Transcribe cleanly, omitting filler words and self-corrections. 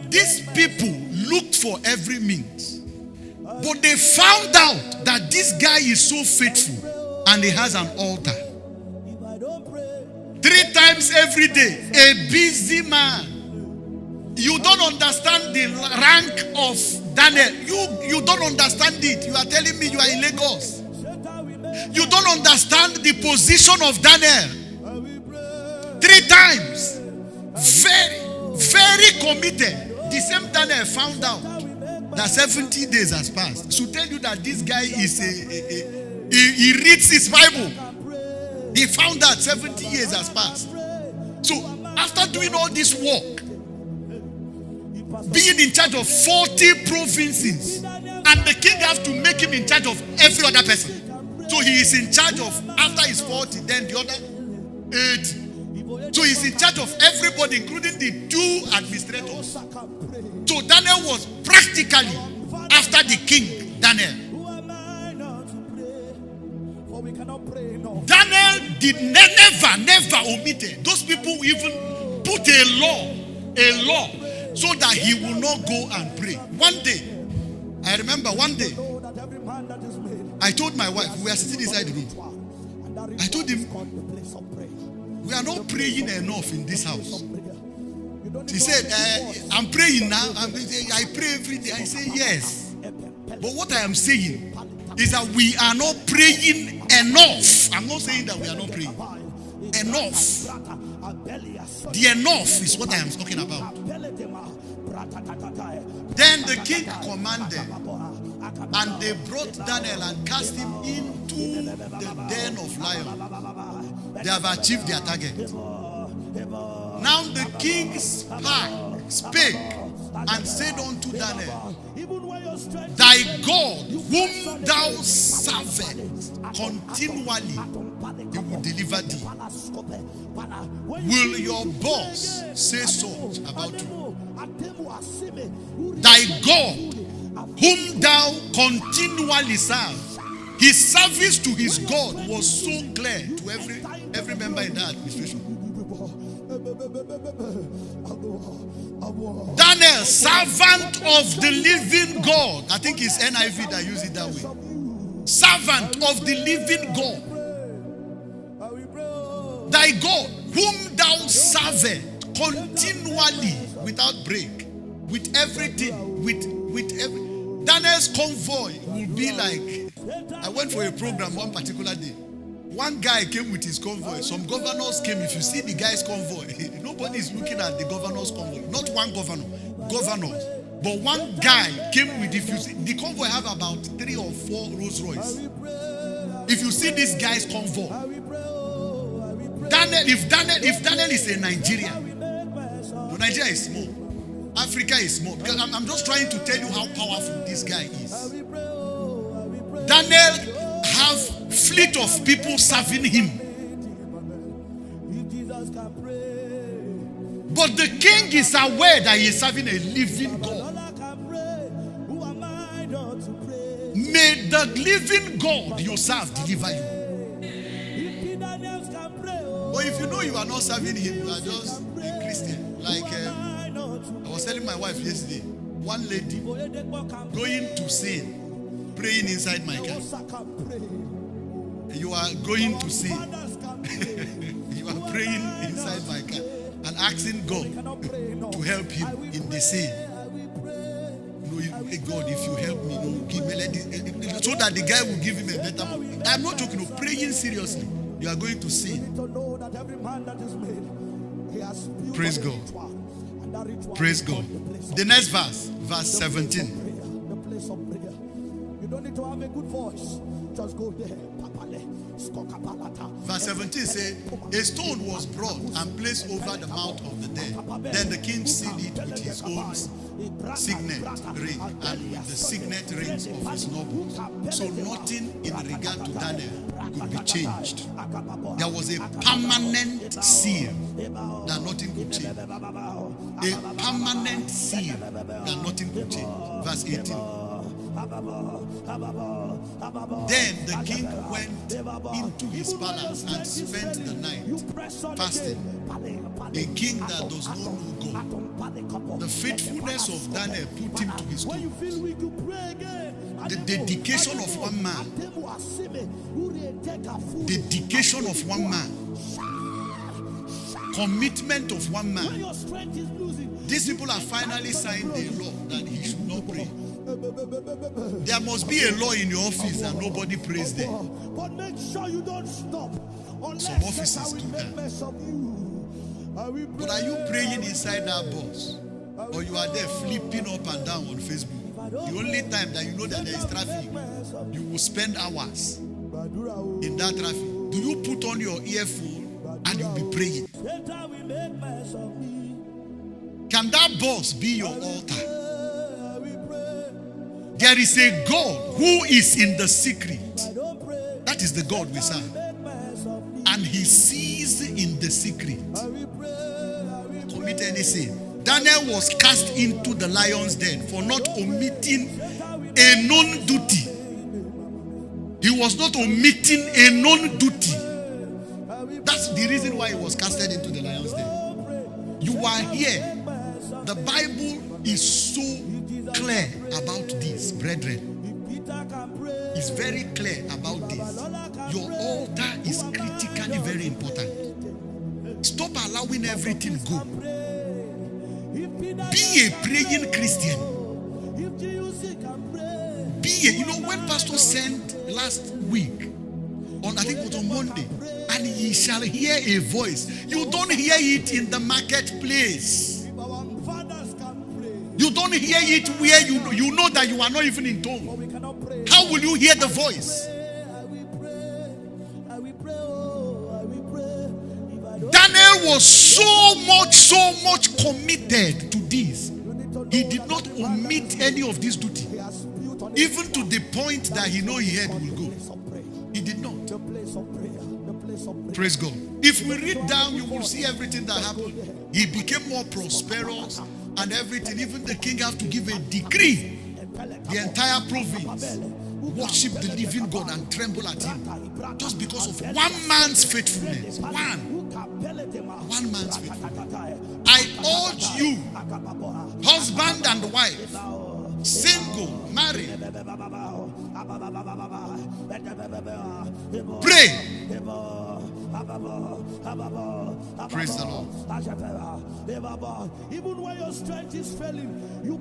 These people looked for every means, but they found out that this guy is so faithful and he has an altar. 3 times every day, a busy man. You don't understand the rank of Daniel. You don't understand it. You are telling me you are in Lagos. You don't understand the position of Daniel. 3 times. Very, very committed. The same Daniel found out that 70 days has passed. To tell you that this guy is he reads his Bible. He found out 70 years has passed. So after doing all this work, being in charge of 40 provinces, and the king has to make him in charge of every other person. So he is in charge of, after he's 40, then the other 80. So he's in charge of everybody, including the 2 administrators. So Daniel was practically after the king, Daniel. Daniel did never omitted. Those people even put a law, so that he will not go and pray. One day, I remember one day, I told my wife, we were sitting inside the room. I told him, we are not praying enough in this house. She said, I'm praying now. I pray every day. I say, yes. But what I am saying is that we are not praying enough. I'm not saying that we are not praying. Enough. The enough is what I am talking about. Then the king commanded, and they brought Daniel and cast him into the den of lions. They have achieved their target. Now the king spake and said unto Daniel, thy God whom thou servest continually, he will deliver thee. Will your boss say so about you? Thy God whom thou continually serve. His service to his God was so clear to every member in that administration. Daniel, servant of the living God. I think it's NIV that use it that way. Servant of the living God. Thy God, whom thou servest continually without break, with everything, with every. Daniel's convoy will be like, I went for a program one particular day. One guy came with his convoy. Some governors came. If you see the guy's convoy, nobody is looking at the governor's convoy. Not one governor, governors. But one guy came with, if you see, the convoy have about 3 or 4 Rolls Royce. If you see this guy's convoy, if Daniel is a Nigerian, Nigeria is small, Africa is small. Because I'm just trying to tell you how powerful this guy is. Daniel have fleet of people serving him. But the king is aware that he is serving a living God. May the living God you serve deliver you. But if you know you are not serving him, you are just a Christian. Like I was telling my wife yesterday, one lady going to sin, praying inside my car. You are going to sin. You are praying inside my car and asking God to help him in the sin. God, if you help me, give me so that the guy will give him a better one. I'm not joking, praying seriously. You are going to sin. Praise God. Praise God. The next verse 17. You don't need to have a good voice. Just go there. Verse 17 says, a stone was brought and placed over the mouth of the dead. Then the king sealed it with his own signet ring and with the signet rings of his nobles. So nothing in regard to Daniel could be changed. There was a permanent seal that nothing could change. A permanent seal that nothing could change. Verse 18. Then the king went into his palace and spent the night fasting. A king that does not know God. The faithfulness of Daniel put him to his tomb. The dedication of one man. Dedication of one man. Commitment of one man. These people have finally signed a law that he should not pray. There must be a law in your office and nobody prays there. But make sure you don't stop. Some offices do that. But are you praying inside that bus? Or you are there flipping up and down on Facebook? The only time that you know that there is traffic, you will spend hours in that traffic. Do you put on your earphone and you'll be praying? Can that bus be your altar? There is a God who is in the secret. That is the God we serve. And he sees in the secret. Commit any sin. Daniel was cast into the lion's den for not omitting a known duty. He was not omitting a known duty. That's the reason why he was casted into the lion's den. You are here. The Bible is so clear about this, brethren. It's very clear about this. Your altar is critically very important. Stop allowing everything go. Be a praying Christian. You know, when Pastor sent last week, I think it was on Monday, and ye shall hear a voice. You don't hear it in the marketplace. You don't hear it where you know that you are not even in tone. How will you hear the voice? Daniel was so much committed to this. He did not omit any of this duty. Even to the point that he know he had will go. He did not. Praise God. If we read down, you will see everything that happened. He became more prosperous and everything. Even the king have to give a decree. The entire province worship the living God and tremble at him. Just because of one man's faithfulness. One man's faithfulness. I urge you, husband and wife, single, married, pray. Praise the Lord. Even when your strength is failing, you